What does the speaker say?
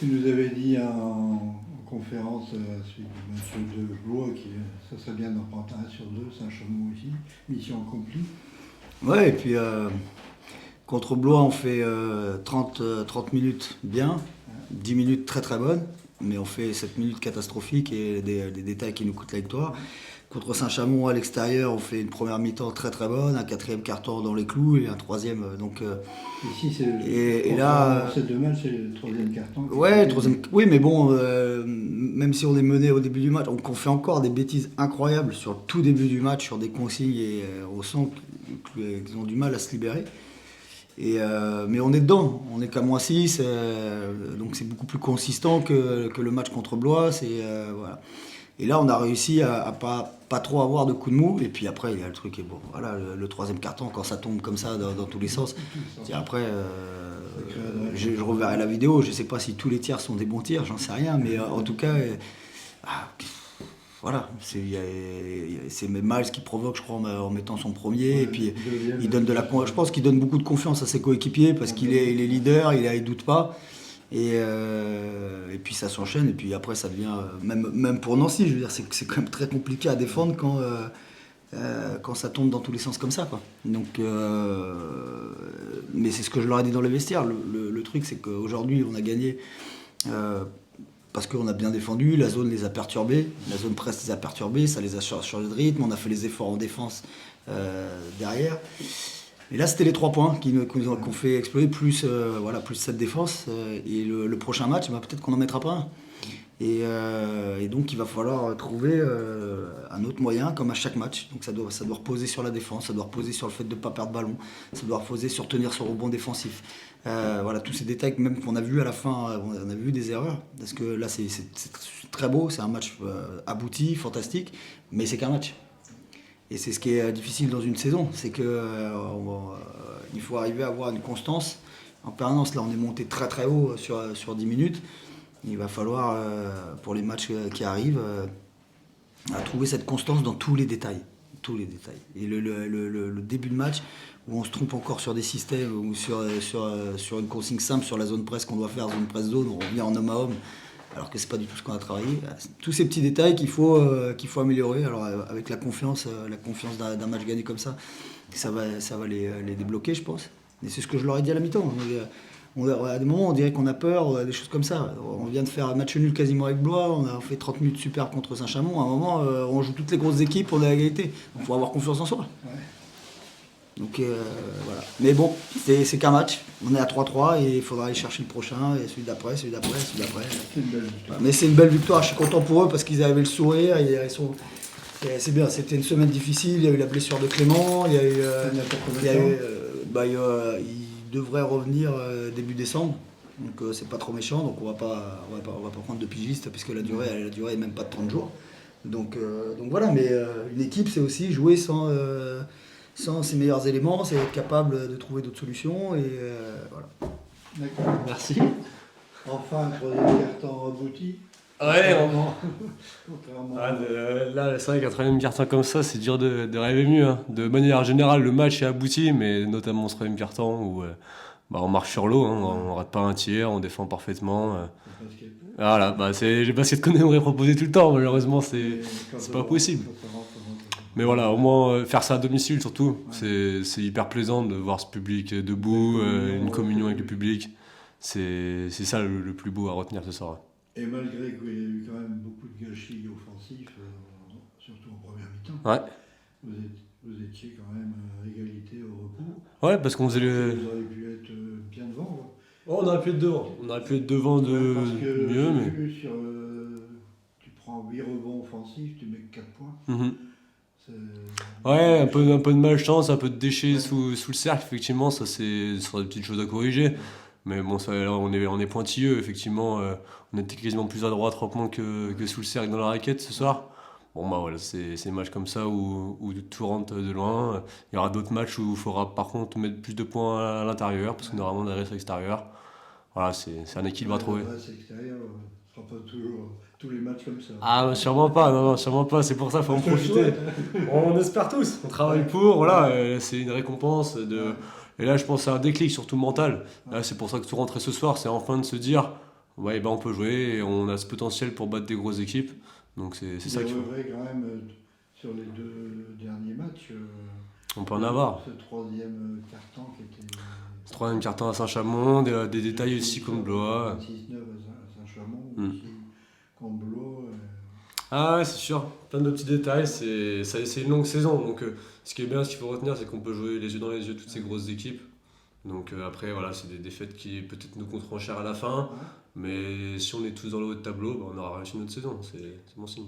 Tu nous avais dit en conférence suite du match de Blois ça serait bien d'en prendre un sur deux, Saint-Chamond aussi, mission accomplie. Ouais, et puis contre Blois, on fait 30 minutes bien, 10 minutes très très bonnes, mais on fait 7 minutes catastrophiques et des détails qui nous coûtent la victoire. Contre Saint-Chamond à l'extérieur, on fait une première mi-temps très très bonne, un quatrième quart-temps dans les clous et un troisième. Ici, c'est et là, ces deux matchs, c'est le troisième carton. Ouais, oui, mais bon, même si on est mené au début du match, on fait encore des bêtises incroyables sur le tout début du match, sur des consignes et on sent qu'ils ont du mal à se libérer. Mais on est dedans, on est qu'à -6, donc c'est beaucoup plus consistant que le match contre Blois. Voilà. Et là, on a réussi à pas trop avoir de coups de mou. Et puis après, il y a le truc, et bon, voilà, le troisième carton, quand ça tombe comme ça dans tous les sens. Et après, je reverrai la vidéo. Je sais pas si tous les tirs sont des bons tirs, j'en sais rien. Mais en tout cas, voilà, c'est Miles qui provoque, je crois, en mettant son premier. Et puis, il donne je pense qu'il donne beaucoup de confiance à ses coéquipiers parce qu'il est leader, il doute pas. Et puis ça s'enchaîne, et puis après ça devient, même pour Nancy, je veux dire, c'est quand même très compliqué à défendre quand ça tombe dans tous les sens comme ça, quoi. Donc, mais c'est ce que je leur ai dit dans les vestiaires. Le truc, c'est qu'aujourd'hui, on a gagné parce qu'on a bien défendu, la zone les a perturbés, la zone presse les a perturbés, ça les a changé de rythme, on a fait les efforts en défense derrière. Et là, c'était les 3 points qui nous ont fait exploser, plus cette défense. Et le prochain match, peut-être qu'on n'en mettra pas un. Et donc, il va falloir trouver un autre moyen, comme à chaque match. Donc, ça doit reposer sur la défense, ça doit reposer sur le fait de ne pas perdre ballon, ça doit reposer sur tenir son rebond défensif. Voilà, tous ces détails même qu'on a vus à la fin, on a vu des erreurs. Parce que là, c'est très beau, c'est un match abouti, fantastique, mais c'est qu'un match. Et c'est ce qui est difficile dans une saison, c'est qu'il faut arriver à avoir une constance en permanence. Là, on est monté très très haut sur 10 minutes. Il va falloir, pour les matchs qui arrivent, à trouver cette constance dans tous les détails. Tous les détails. Et le début de match, où on se trompe encore sur des systèmes, ou sur une consigne simple, sur la zone presse qu'on doit faire, zone presse-zone, on revient en homme à homme, alors que c'est pas du tout ce qu'on a travaillé. Tous ces petits détails qu'il faut améliorer. Alors avec la confiance d'un match gagné comme ça va les débloquer, je pense. Et c'est ce que je leur ai dit à la mi-temps. À des moments, on dirait qu'on a peur, des choses comme ça. On vient de faire un match nul quasiment avec Blois, on a fait 30 minutes superbes contre Saint-Chamond. À un moment, on joue toutes les grosses équipes, on est à l'égalité. Il faut avoir confiance en soi. Ouais. Donc voilà. Mais bon, c'est qu'un match. On est à 3-3 et il faudra aller chercher le prochain, et celui d'après. Mais c'est une belle victoire. Je suis content pour eux parce qu'ils avaient le sourire. C'est bien. C'était une semaine difficile. Il y a eu la blessure de Clément. Il devrait revenir début décembre. Donc c'est pas trop méchant. Donc on va pas prendre de pigiste puisque la durée est même pas de 30 jours. Donc voilà. Mais une équipe, c'est aussi jouer sans ses meilleurs éléments, c'est être capable de trouver d'autres solutions, et voilà. D'accord. Merci. Enfin, un troisième carton abouti. Ouais, contrairement là, c'est vrai qu'un troisième carton comme ça, c'est dur de rêver mieux. Hein. De manière générale, le match est abouti, mais notamment ce troisième carton où on marche sur l'eau, hein, on rate pas un tir, on défend parfaitement. Voilà, j'ai pas ce qu'on aimerait proposer tout le temps, malheureusement, c'est pas possible. Mais voilà, au moins faire ça à domicile surtout, c'est hyper plaisant de voir ce public debout, une communion avec le public. C'est ça le plus beau à retenir ce soir. Et malgré qu'il y a eu quand même beaucoup de gâchis offensifs, surtout en première mi-temps, ouais. vous étiez quand même à égalité au repos. Ouais, parce qu'on faisait Vous auriez pu être bien devant. Oh, on aurait pu être devant. On aurait pu être devant de parce que mieux, mais... Vu tu prends 8 rebonds offensifs, tu mets 4 points. Ouais, un peu de malchance, un peu de déchets sous le cercle, effectivement, ça ce sera des petites choses à corriger. Mais bon, on est pointilleux, effectivement, on était quasiment plus à droite 3 points que sous le cercle dans la raquette ce soir. Bon voilà, c'est des matchs comme ça où tout rentre de loin. Il y aura d'autres matchs où il faudra par contre mettre plus de points à l'intérieur, parce qu'on aura vraiment d'adresse extérieure. Voilà, c'est un équilibre à trouver. L'adresse extérieure ne sera pas toujours tous les matchs comme ça. Ah, sûrement pas, non, sûrement pas, c'est pour ça qu'il faut en profiter. On espère tous, on travaille pour, voilà, c'est une récompense. Et là, je pense que c'est un déclic, surtout mental. Là, c'est pour ça que tout rentrer ce soir, c'est enfin de se dire, Ouais, bah on peut jouer et on a ce potentiel pour battre des grosses équipes. Donc c'est Il ça est qu'il faut. vrai quand même sur les 2 derniers matchs. On peut en avoir. Ce troisième carton qui était. Ce troisième carton à Saint-Chamond, des détails aussi comme Blois. 26-9 à Saint-Chamond, Mm. aussi contre Blois. Ah ouais, c'est sûr, plein de petits détails, c'est une longue saison. Donc ce qui est bien, ce qu'il faut retenir, c'est qu'on peut jouer les yeux dans les yeux toutes ces grosses équipes. Donc après, voilà, c'est des défaites qui peut-être nous coûteront cher à la fin. Ouais. Mais si on est tous dans le haut de tableau, bah, on aura réussi notre saison, c'est bon signe.